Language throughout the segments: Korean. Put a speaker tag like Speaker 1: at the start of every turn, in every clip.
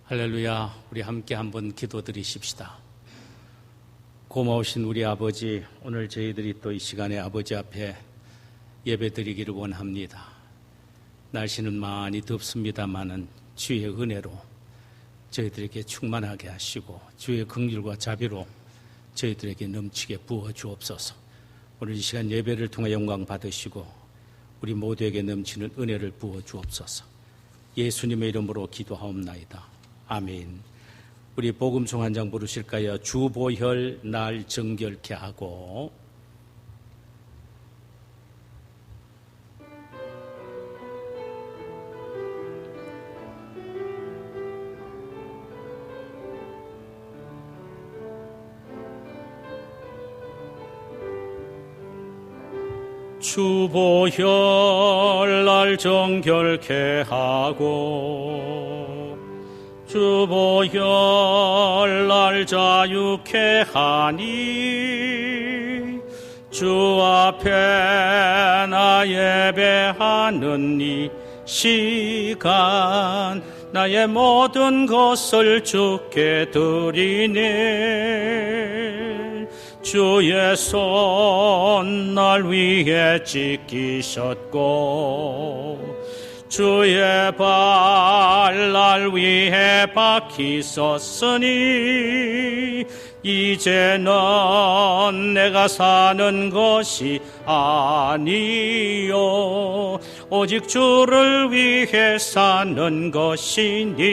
Speaker 1: 할렐루야. 우리 함께 한번 기도드리십시다. 고마우신 우리 아버지, 오늘 저희들이 또 이 시간에 아버지 앞에 예배드리기를 원합니다. 날씨는 많이 덥습니다마는 주의 은혜로 저희들에게 충만하게 하시고 주의 긍휼과 자비로 저희들에게 넘치게 부어 주옵소서. 오늘 이 시간 예배를 통해 영광 받으시고 우리 모두에게 넘치는 은혜를 부어 주옵소서. 예수님의 이름으로 기도하옵나이다. 아멘. 우리 복음송 한 장 부르실까요? 주보혈 날 정결케 하고. 주보혈 날 정결케 하고 주보혈 날 자유케 하니 주 앞에 나 예배하는 이 시간 나의 모든 것을 주께 드리네. 주의 손 날 위해 지키셨고 주의 발 날 위해 박히셨으니 이제는 내가 사는 것이 아니요 오직 주를 위해 사는 것이니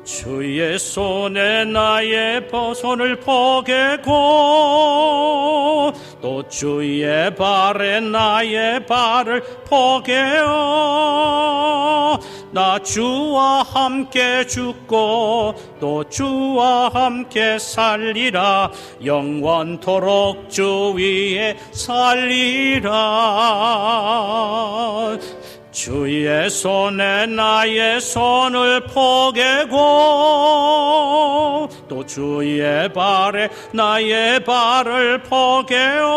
Speaker 1: 주의 손에 나의 손을 포개고 또 주의 발에 나의 발을 포개어 나 주와 함께 죽고 또 주와 함께 살리라. 영원토록 주 위에 살리라. 주의 손에 나의 손을 포개고 또 주의 발에 나의 발을 포개어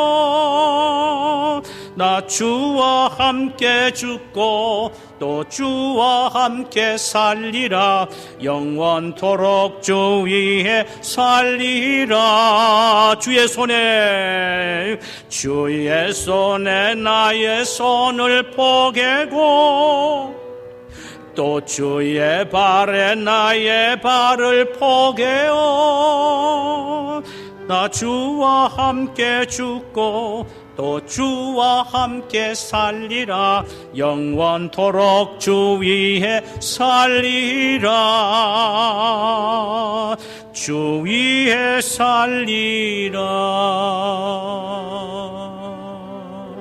Speaker 1: 나 주와 함께 죽고 또 주와 함께 살리라. 영원토록 주 위에 살리라. 주의 손에 나의 손을 포개고 또 주의 발에 나의 발을 포개어 나 주와 함께 죽고 또 주와 함께 살리라. 영원토록 주 위에 살리라. 주 위에 살리라.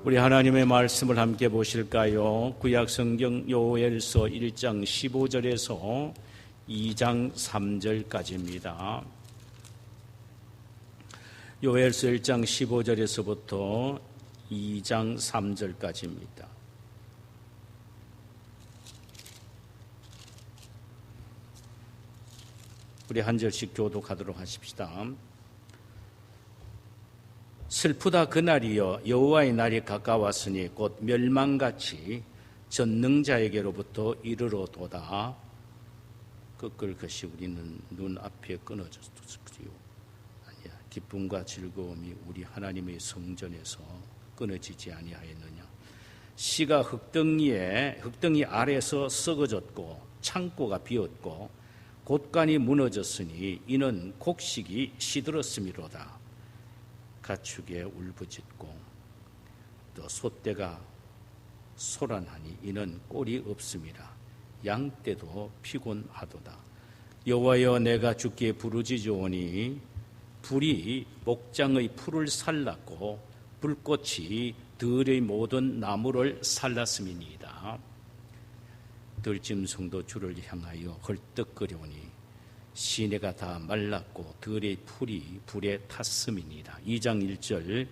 Speaker 1: 우리 하나님의 말씀을 함께 보실까요? 구약성경 요엘서 1장 15절에서 2장 3절까지입니다. 요엘서 1장 15절에서부터 2장 3절까지입니다. 우리 한 절씩 교독하도록 하십시다. 슬프다 그날이여 여호와의 날이 가까웠으니 곧 멸망같이 전능자에게로부터 이르러도다. 끄끌 것이 우리는 눈앞에 끊어졌지요. 아니야, 기쁨과 즐거움이 우리 하나님의 성전에서 끊어지지 아니하였느냐. 씨가 흙덩이 아래서 썩어졌고 창고가 비었고 곳간이 무너졌으니 이는 곡식이 시들었음이로다. 가축에 울부짖고 또 소떼가 소란하니 이는 꼴이 없음이라. 양떼도 피곤하도다. 여호와여 내가 주께 부르짖으오니 불이 목장의 풀을 살랐고 불꽃이 들의 모든 나무를 살랐음이니이다. 들짐승도 주를 향하여 헐떡거려오니 시내가 다 말랐고 들의 풀이 불에 탔음이니이다. 2장 1절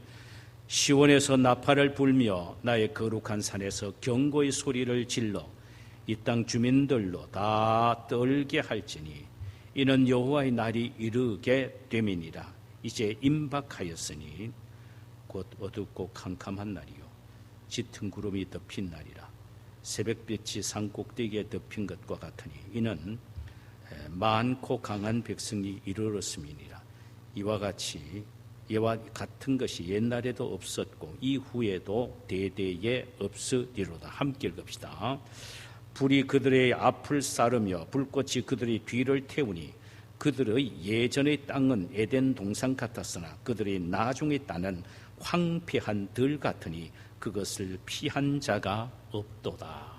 Speaker 1: 시온에서 나팔을 불며 나의 거룩한 산에서 경고의 소리를 질러 이 땅 주민들로 다 떨게 할지니 이는 여호와의 날이 이르게 됨이니라. 이제 임박하였으니 곧 어둡고 캄캄한 날이요 짙은 구름이 덮인 날이라. 새벽빛이 산꼭대기에 덮인 것과 같으니 이는 많고 강한 백성이 이르렀음이니라. 이와 같은 것이 옛날에도 없었고 이후에도 대대에 없으리로다. 함께 읽읍시다. 불이 그들의 앞을 싸르며 불꽃이 그들의 뒤를 태우니 그들의 예전의 땅은 에덴 동산 같았으나 그들의 나중의 땅은 황폐한 들 같으니 그것을 피한 자가 없도다.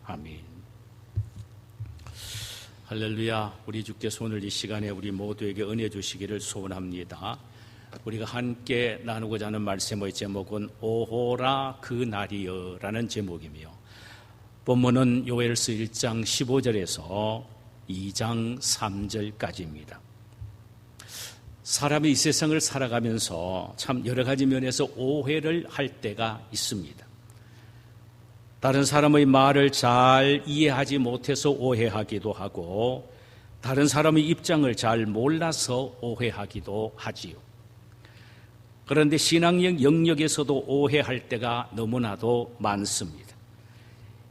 Speaker 1: 아멘. 할렐루야. 우리 주께서 오늘 이 시간에 우리 모두에게 은혜 주시기를 소원합니다. 우리가 함께 나누고자 하는 말씀의 제목은 오호라 그 날이여 라는 제목이며, 본문은 요엘서 1장 15절에서 2장 3절까지입니다. 사람이 이 세상을 살아가면서 참 여러 가지 면에서 오해를 할 때가 있습니다. 다른 사람의 말을 잘 이해하지 못해서 오해하기도 하고, 다른 사람의 입장을 잘 몰라서 오해하기도 하지요. 그런데 신앙적 영역에서도 오해할 때가 너무나도 많습니다.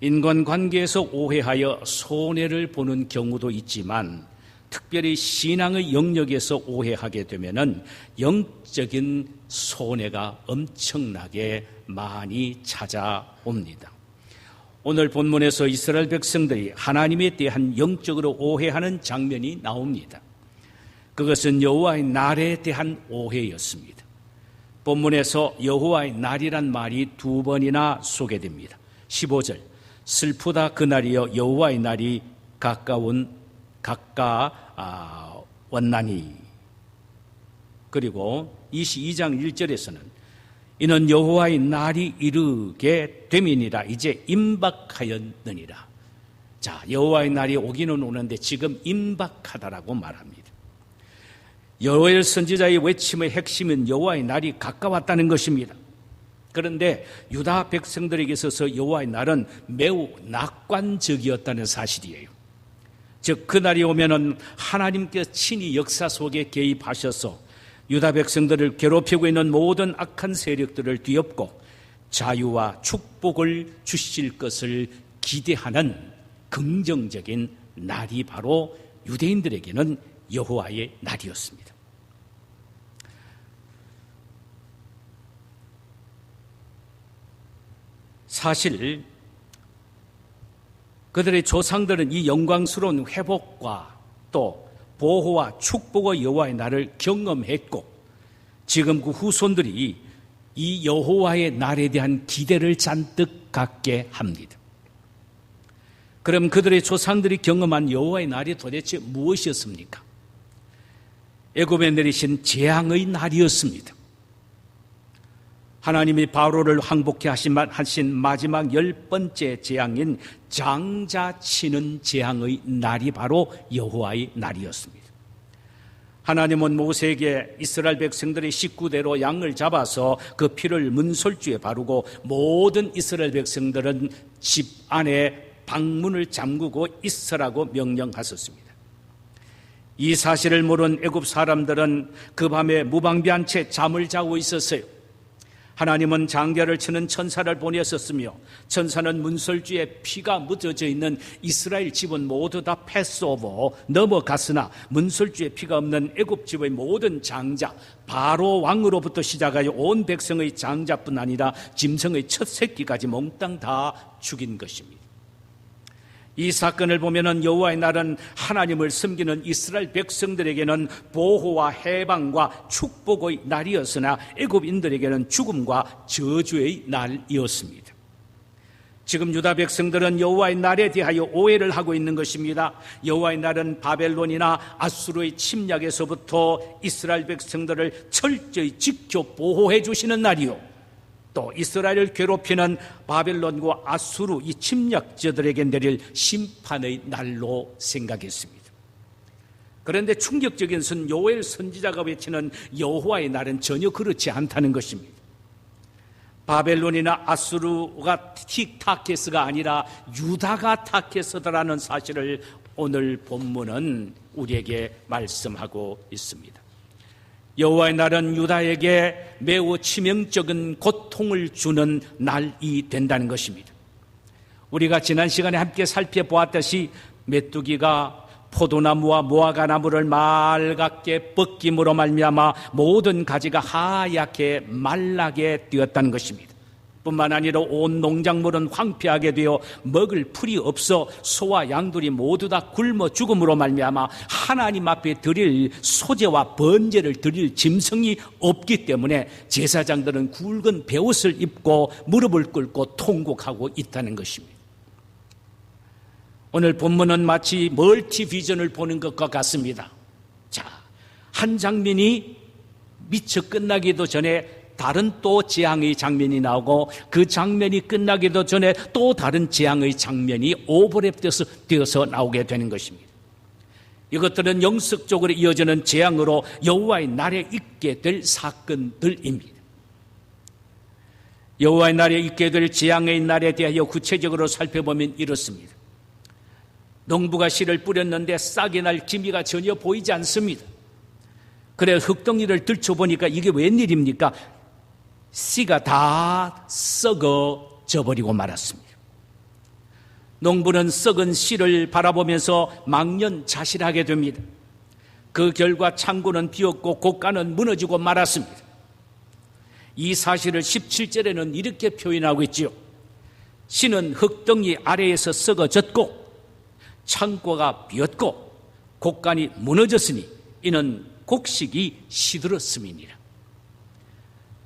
Speaker 1: 인간관계에서 오해하여 손해를 보는 경우도 있지만, 특별히 신앙의 영역에서 오해하게 되면은 영적인 손해가 엄청나게 많이 찾아옵니다. 오늘 본문에서 이스라엘 백성들이 하나님에 대한 영적으로 오해하는 장면이 나옵니다. 그것은 여호와의 날에 대한 오해였습니다. 본문에서 여호와의 날이란 말이 2번이나 소개됩니다. 15절, 슬프다 그날이여 여호와의 날이 가까웠나니. 그리고 22장 1절에서는 이는 여호와의 날이 이르게 됨이니라. 이제 임박하였느니라. 자, 여호와의 날이 오기는 오는데 지금 임박하다라고 말합니다. 요엘 선지자의 외침의 핵심은 여호와의 날이 가까웠다는 것입니다. 그런데 유다 백성들에게 있어서 여호와의 날은 매우 낙관적이었다는 사실이에요. 즉 그날이 오면은 하나님께서 친히 역사 속에 개입하셔서 유다 백성들을 괴롭히고 있는 모든 악한 세력들을 뒤엎고 자유와 축복을 주실 것을 기대하는 긍정적인 날이 바로 유대인들에게는 여호와의 날이었습니다. 사실 그들의 조상들은 이 영광스러운 회복과 또 보호와 축복의 여호와의 날을 경험했고, 지금 그 후손들이 이 여호와의 날에 대한 기대를 잔뜩 갖게 합니다. 그럼 그들의 조상들이 경험한 여호와의 날이 도대체 무엇이었습니까? 애굽에 내리신 재앙의 날이었습니다. 하나님이 바로를 항복케 하신 마지막 10번째 재앙인 장자치는 재앙의 날이 바로 여호와의 날이었습니다. 하나님은 모세에게 이스라엘 백성들의 식구대로 양을 잡아서 그 피를 문설주에 바르고 모든 이스라엘 백성들은 집 안에 방문을 잠그고 있으라고 명령하셨습니다. 이 사실을 모른 애굽 사람들은 그 밤에 무방비한 채 잠을 자고 있었어요. 하나님은 장대를 치는 천사를 보내셨으며 천사는 문설주에 피가 묻어져 있는 이스라엘 집은 모두 다 패스오버 넘어갔으나 문설주에 피가 없는 애굽 집의 모든 장자, 바로 왕으로부터 시작하여 온 백성의 장자뿐 아니라 짐승의 첫 새끼까지 몽땅 다 죽인 것입니다. 이 사건을 보면은 여호와의 날은 하나님을 섬기는 이스라엘 백성들에게는 보호와 해방과 축복의 날이었으나 애굽인들에게는 죽음과 저주의 날이었습니다. 지금 유다 백성들은 여호와의 날에 대하여 오해를 하고 있는 것입니다. 여호와의 날은 바벨론이나 아수르의 침략에서부터 이스라엘 백성들을 철저히 지켜 보호해 주시는 날이요, 또 이스라엘을 괴롭히는 바벨론과 아수르 이 침략자들에게 내릴 심판의 날로 생각했습니다. 그런데 충격적인 것은 요엘 선지자가 외치는 여호와의 날은 전혀 그렇지 않다는 것입니다. 바벨론이나 아수르가 타케스가 아니라 유다가 타케스다라는 사실을 오늘 본문은 우리에게 말씀하고 있습니다. 여호와의 날은 유다에게 매우 치명적인 고통을 주는 날이 된다는 것입니다. 우리가 지난 시간에 함께 살펴보았듯이 메뚜기가 포도나무와 무화과나무를 맑게 벗김으로 말미암아 모든 가지가 하얗게 말라게 되었다는 것입니다. 뿐만 아니라 온 농작물은 황폐하게 되어 먹을 풀이 없어 소와 양들이 모두 다 굶어 죽음으로 말미암아 하나님 앞에 드릴 소제와 번제를 드릴 짐승이 없기 때문에 제사장들은 굵은 베옷을 입고 무릎을 꿇고 통곡하고 있다는 것입니다. 오늘 본문은 마치 멀티비전을 보는 것과 같습니다. 자, 한 장면이 미처 끝나기도 전에 다른 또 재앙의 장면이 나오고 그 장면이 끝나기도 전에 또 다른 재앙의 장면이 오버랩되어서 나오게 되는 것입니다. 이것들은 영적으로 이어지는 재앙으로 여호와의 날에 있게 될 사건들입니다. 여호와의 날에 있게 될 재앙의 날에 대하여 구체적으로 살펴보면 이렇습니다. 농부가 씨를 뿌렸는데 싹이 날 기미가 전혀 보이지 않습니다. 그래 흙덩이를 들춰보니까 이게 웬일입니까? 씨가 다 썩어져 버리고 말았습니다. 농부는 썩은 씨를 바라보면서 망연자실하게 됩니다. 그 결과 창고는 비었고 곡간은 무너지고 말았습니다. 이 사실을 17절에는 이렇게 표현하고 있지요. 씨는 흙덩이 아래에서 썩어졌고 창고가 비었고 곡간이 무너졌으니 이는 곡식이 시들었음이니라.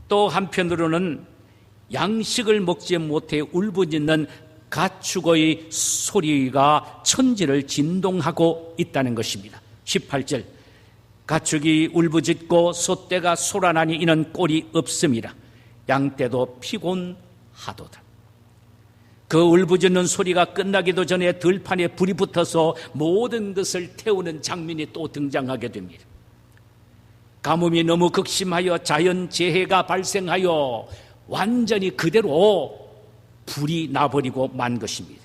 Speaker 1: 또 한편으로는 양식을 먹지 못해 울부짖는 가축의 소리가 천지를 진동하고 있다는 것입니다. 18절 가축이 울부짖고 소떼가 소란하니 이는 꼴이 없음이라. 양떼도 피곤하도다. 그 울부짖는 소리가 끝나기도 전에 들판에 불이 붙어서 모든 것을 태우는 장면이 또 등장하게 됩니다. 가뭄이 너무 극심하여 자연재해가 발생하여 완전히 그대로 불이 나버리고 만 것입니다.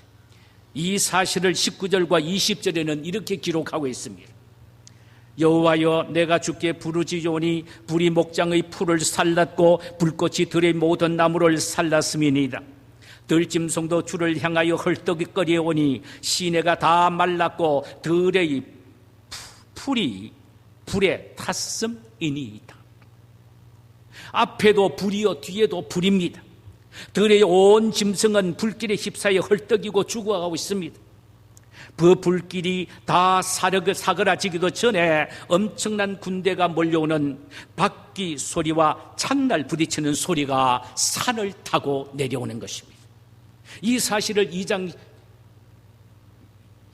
Speaker 1: 이 사실을 19절과 20절에는 이렇게 기록하고 있습니다. 여호와여 내가 주께 부르짖으오니 불이 목장의 풀을 살랐고 불꽃이 들의 모든 나무를 살랐음이니이다. 들짐승도 주를 향하여 헐떡거리오니 시내가 다 말랐고 들의 풀이 불에 탔음이니이다. 앞에도 불이요 뒤에도 불입니다. 들의 온 짐승은 불길에 휩싸여 헐떡이고 죽어가고 있습니다. 그 불길이 다 사그라지기도 전에 엄청난 군대가 몰려오는 바퀴 소리와 창날 부딪히는 소리가 산을 타고 내려오는 것입니다. 이 사실을 2장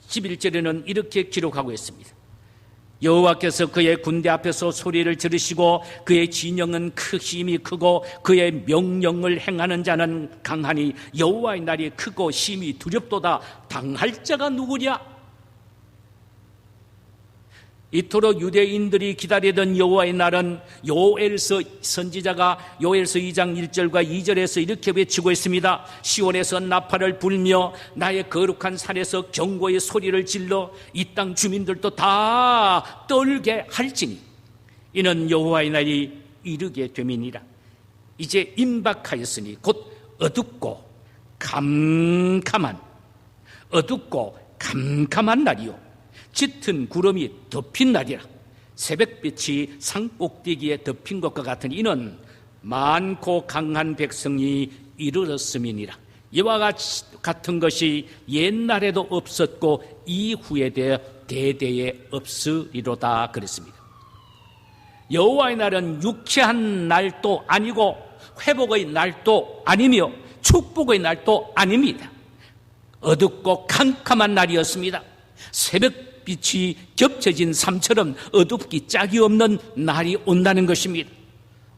Speaker 1: 11절에는 이렇게 기록하고 있습니다. 여호와께서 그의 군대 앞에서 소리를 지르시고 그의 진영은 힘이 크고 그의 명령을 행하는 자는 강하니 여호와의 날이 크고 심히 두렵도다. 당할 자가 누구냐? 이토록 유대인들이 기다리던 여호와의 날은 요엘서 선지자가 요엘서 2장 1절과 2절에서 이렇게 외치고 있습니다. 시온에서 나팔을 불며 나의 거룩한 산에서 경고의 소리를 질러 이 땅 주민들도 다 떨게 할지니 이는 여호와의 날이 이르게 됨이니라. 이제 임박하였으니 곧 어둡고 캄캄한 날이요 짙은 구름이 덮인 날이라. 새벽빛이 산꼭대기에 덮인 것과 같은 이는 많고 강한 백성이 이르렀음이니라. 이와 같은 것이 옛날에도 없었고 이후에 대대에 없으리로다 그랬습니다. 여호와의 날은 유쾌한 날도 아니고 회복의 날도 아니며 축복의 날도 아닙니다. 어둡고 캄캄한 날이었습니다. 새벽빛이 겹쳐진 삶처럼 어둡기 짝이 없는 날이 온다는 것입니다.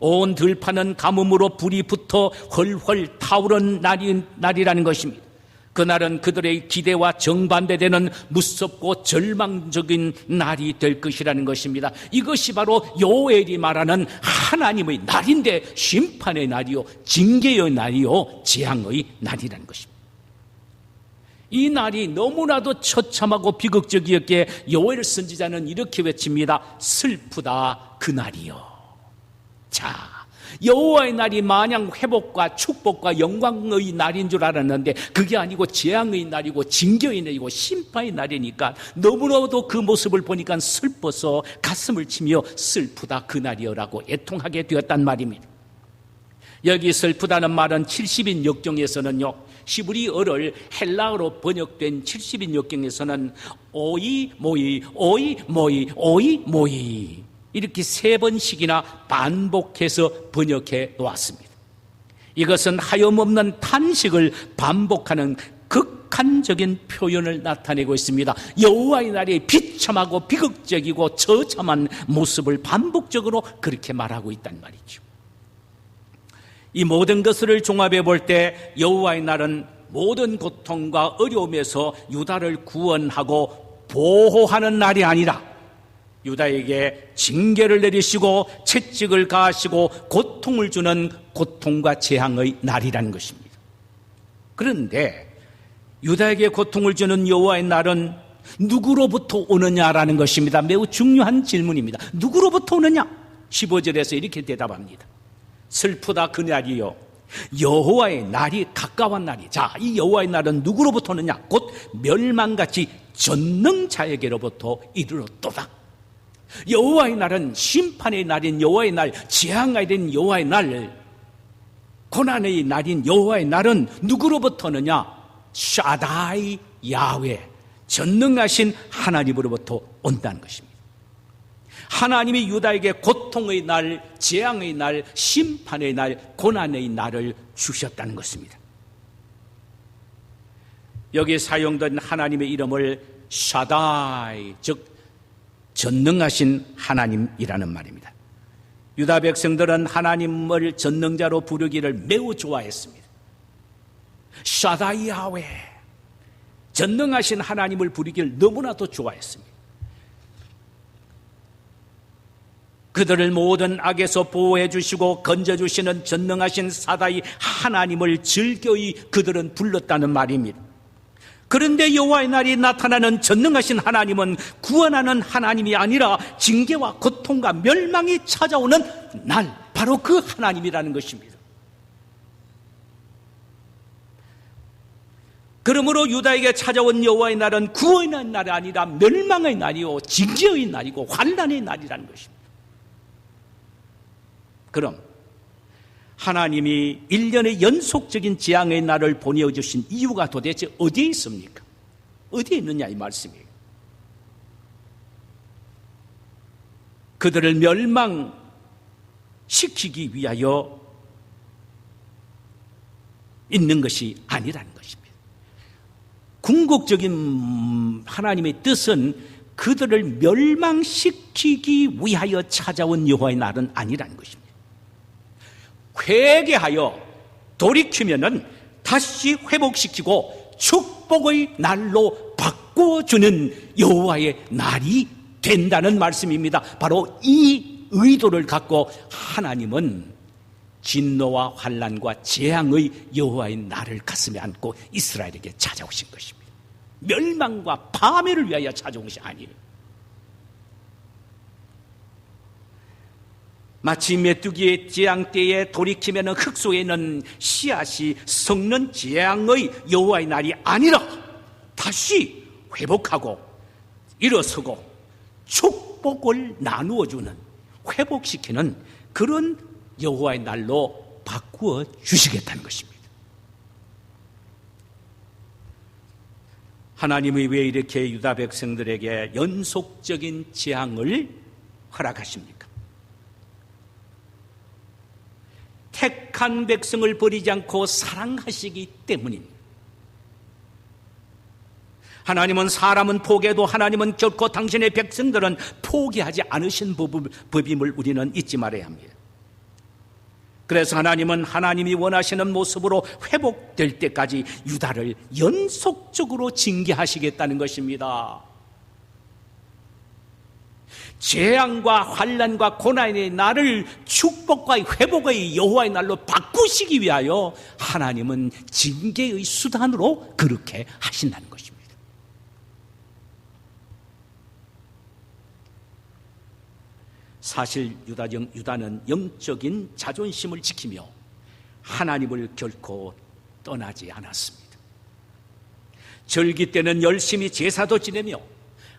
Speaker 1: 온 들판은 가뭄으로 불이 붙어 헐헐 타오른 날이라는 것입니다. 그날은 그들의 기대와 정반대되는 무섭고 절망적인 날이 될 것이라는 것입니다. 이것이 바로 요엘이 말하는 하나님의 날인데 심판의 날이요 징계의 날이요 재앙의 날이라는 것입니다. 이 날이 너무나도 처참하고 비극적이었기에 요엘 선지자는 이렇게 외칩니다. 슬프다 그 날이요. 자, 여호와의 날이 마냥 회복과 축복과 영광의 날인 줄 알았는데 그게 아니고 재앙의 날이고 징계의 날이고 심판의 날이니까 너무나도 그 모습을 보니까 슬퍼서 가슴을 치며 슬프다 그날이여라고 애통하게 되었단 말입니다. 여기 슬프다는 말은 70인 역정에서는요, 히브리어를 헬라어로 번역된 70인 역정에서는 오이 모이 오이 모이 오이 모이 이렇게 3번씩이나 반복해서 번역해 놓았습니다. 이것은 하염없는 탄식을 반복하는 극한적인 표현을 나타내고 있습니다. 여호와의 날이 비참하고 비극적이고 처참한 모습을 반복적으로 그렇게 말하고 있단 말이죠. 이 모든 것을 종합해 볼 때 여호와의 날은 모든 고통과 어려움에서 유다를 구원하고 보호하는 날이 아니라 유다에게 징계를 내리시고 채찍을 가하시고 고통을 주는 고통과 재앙의 날이라는 것입니다. 그런데 유다에게 고통을 주는 여호와의 날은 누구로부터 오느냐라는 것입니다. 매우 중요한 질문입니다. 누구로부터 오느냐? 15절에서 이렇게 대답합니다. 슬프다 그날이요, 여호와의 날이 가까운 날이. 자, 이 여호와의 날은 누구로부터 오느냐? 곧 멸망같이 전능자에게로부터 이르렀도다. 여호와의 날은 심판의 날인 여호와의 날, 재앙이 된 여호와의 날, 고난의 날인 여호와의 날은 누구로부터 오느냐? 샤다이 야훼, 전능하신 하나님으로부터 온다는 것입니다. 하나님이 유다에게 고통의 날, 재앙의 날, 심판의 날, 고난의 날을 주셨다는 것입니다. 여기 사용된 하나님의 이름을 샤다이, 즉 전능하신 하나님이라는 말입니다. 유다 백성들은 하나님을 전능자로 부르기를 매우 좋아했습니다. 샤다이 야훼, 전능하신 하나님을 부르기를 너무나도 좋아했습니다. 그들을 모든 악에서 보호해 주시고 건져 주시는 전능하신 사다이 하나님을 즐거이 그들은 불렀다는 말입니다. 그런데 여호와의 날이 나타나는 전능하신 하나님은 구원하는 하나님이 아니라 징계와 고통과 멸망이 찾아오는 날, 바로 그 하나님이라는 것입니다. 그러므로 유다에게 찾아온 여호와의 날은 구원의 날이 아니라 멸망의 날이요, 징계의 날이고 환난의 날이라는 것입니다. 그럼 하나님이 1년의 연속적인 재앙의 날을 보내주신 이유가 도대체 어디에 있습니까? 어디에 있느냐 이 말씀이에요. 그들을 멸망시키기 위하여 있는 것이 아니라는 것입니다. 궁극적인 하나님의 뜻은 그들을 멸망시키기 위하여 찾아온 여호와의 날은 아니라는 것입니다. 회개하여 돌이키면은 다시 회복시키고 축복의 날로 바꿔주는 여호와의 날이 된다는 말씀입니다. 바로 이 의도를 갖고 하나님은 진노와 환난과 재앙의 여호와의 날을 가슴에 안고 이스라엘에게 찾아오신 것입니다. 멸망과 파멸을 위하여 찾아온 것이 아니에요. 마치 메뚜기의 재앙 때에 돌이키면 흙 속에 있는 씨앗이 썩는 재앙의 여호와의 날이 아니라 다시 회복하고 일어서고 축복을 나누어주는, 회복시키는 그런 여호와의 날로 바꾸어 주시겠다는 것입니다. 하나님이 왜 이렇게 유다 백성들에게 연속적인 재앙을 허락하십니까? 택한 백성을 버리지 않고 사랑하시기 때문입니다. 하나님은 사람은 포기해도 하나님은 결코 당신의 백성들은 포기하지 않으신 법임을 우리는 잊지 말아야 합니다. 그래서 하나님은 하나님이 원하시는 모습으로 회복될 때까지 유다를 연속적으로 징계하시겠다는 것입니다. 재앙과 환난과 고난의 날을 축복과 회복의 여호와의 날로 바꾸시기 위하여 하나님은 징계의 수단으로 그렇게 하신다는 것입니다. 사실 유다는 영적인 자존심을 지키며 하나님을 결코 떠나지 않았습니다. 절기 때는 열심히 제사도 지내며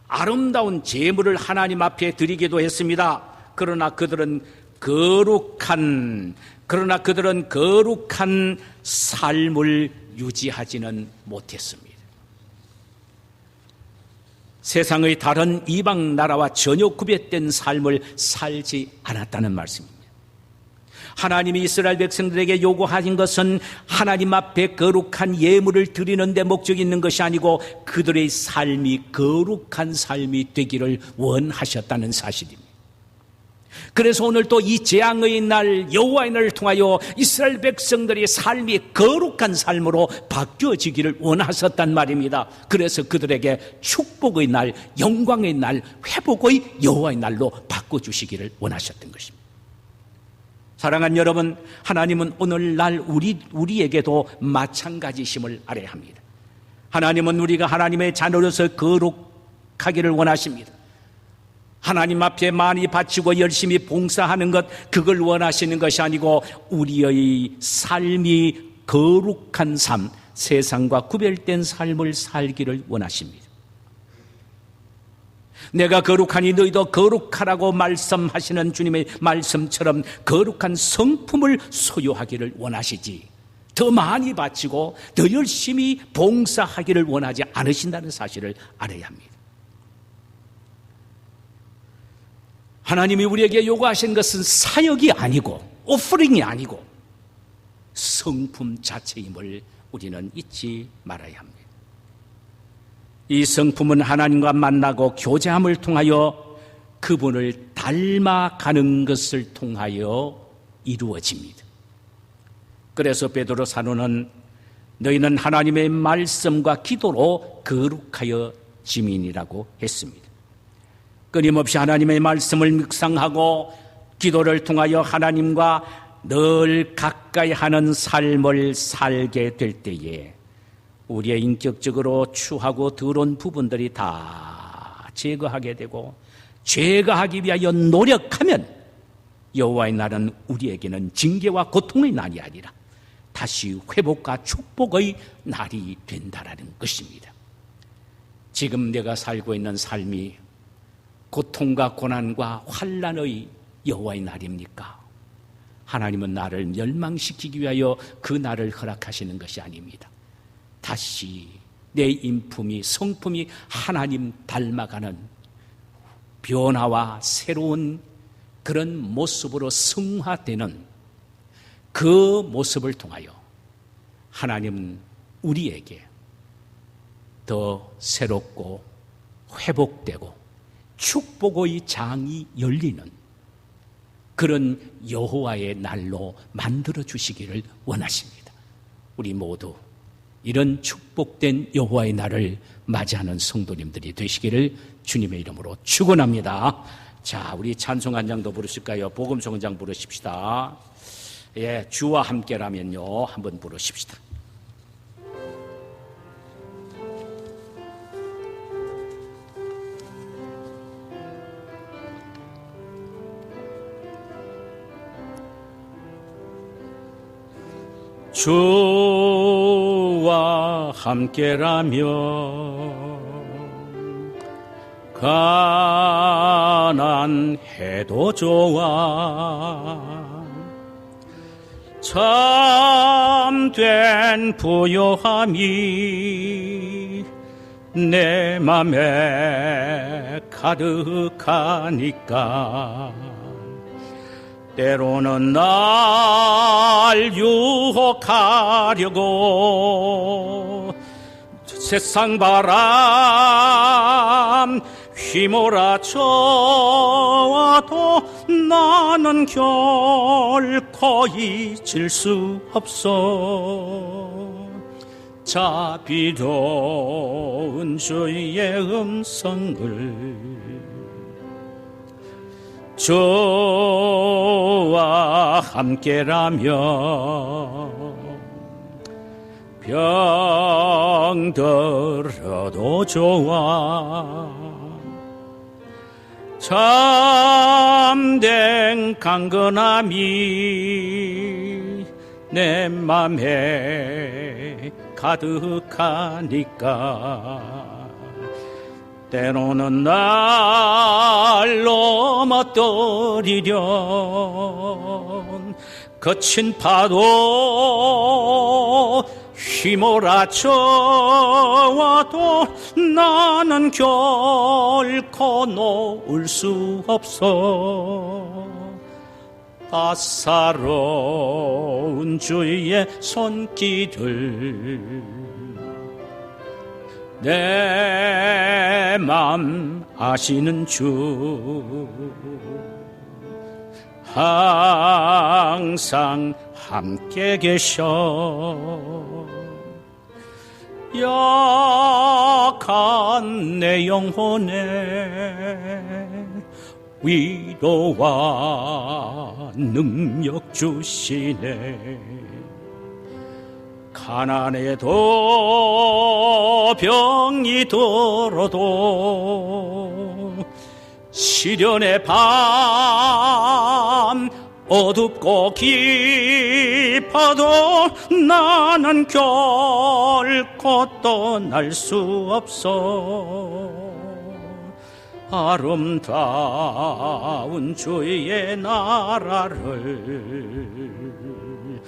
Speaker 1: 아름다운 제물을 하나님 앞에 드리기도 했습니다. 그러나 그들은 거룩한 삶을 유지하지는 못했습니다. 세상의 다른 이방 나라와 전혀 구별된 삶을 살지 않았다는 말씀입니다. 하나님이 이스라엘 백성들에게 요구하신 것은 하나님 앞에 거룩한 예물을 드리는 데 목적이 있는 것이 아니고 그들의 삶이 거룩한 삶이 되기를 원하셨다는 사실입니다. 그래서 오늘 또 이 재앙의 날 여호와의 날을 통하여 이스라엘 백성들의 삶이 거룩한 삶으로 바뀌어지기를 원하셨단 말입니다. 그래서 그들에게 축복의 날, 영광의 날, 회복의 여호와의 날로 바꿔주시기를 원하셨던 것입니다. 사랑하는 여러분, 하나님은 오늘날 우리에게도 마찬가지심을 알아야 합니다. 하나님은 우리가 하나님의 자녀로서 거룩하기를 원하십니다. 하나님 앞에 많이 바치고 열심히 봉사하는 것, 그걸 원하시는 것이 아니고 우리의 삶이 거룩한 삶, 세상과 구별된 삶을 살기를 원하십니다. 내가 거룩하니 너희도 거룩하라고 말씀하시는 주님의 말씀처럼 거룩한 성품을 소유하기를 원하시지, 더 많이 바치고 더 열심히 봉사하기를 원하지 않으신다는 사실을 알아야 합니다. 하나님이 우리에게 요구하신 것은 사역이 아니고 오퍼링이 아니고 성품 자체임을 우리는 잊지 말아야 합니다. 이 성품은 하나님과 만나고 교제함을 통하여 그분을 닮아가는 것을 통하여 이루어집니다. 그래서 베드로 사도는 너희는 하나님의 말씀과 기도로 거룩하여 지민이라고 했습니다. 끊임없이 하나님의 말씀을 묵상하고 기도를 통하여 하나님과 늘 가까이 하는 삶을 살게 될 때에 우리의 인격적으로 추하고 더러운 부분들이 다 제거하게 되고, 제거하기 위하여 노력하면 여호와의 날은 우리에게는 징계와 고통의 날이 아니라 다시 회복과 축복의 날이 된다라는 것입니다. 지금 내가 살고 있는 삶이 고통과 고난과 환난의 여호와의 날입니까? 하나님은 나를 멸망시키기 위하여 그 날을 허락하시는 것이 아닙니다. 다시 내 인품이, 성품이 하나님 닮아가는 변화와 새로운 그런 모습으로 성화되는 그 모습을 통하여 하나님은 우리에게 더 새롭고 회복되고 축복의 장이 열리는 그런 여호와의 날로 만들어 주시기를 원하십니다. 우리 모두 이런 축복된 여호와의 날을 맞이하는 성도님들이 되시기를 주님의 이름으로 축원합니다. 자, 우리 찬송 한 장도 부르실까요? 복음송 한 장 부르십시다. 예, 주와 함께라면요, 한번 부르십시다. 주와 함께라면 가난해도 좋아, 참된 부요함이 내 맘에 가득하니까 때로는 날 유혹하려고 세상 바람 휘몰아쳐와도 나는 결코 잊을 수 없어. 자비로운 주의 음성을 주와 함께라면 병들어도 좋아, 참된 강건함이 내 맘에 가득하니까 때로는 날 넘어뜨리련 거친 파도 휘몰아쳐와도 나는 결코 놓을 수 없어. 따사로운 주의 손길을 내 맘 아시는 주 항상 함께 계셔. 약한 내 영혼에 위로와 능력 주시네. 가난해도 병이 들어도 시련의 밤 어둡고 깊어도 나는 결코 떠날 수 없어. 아름다운 주의 나라를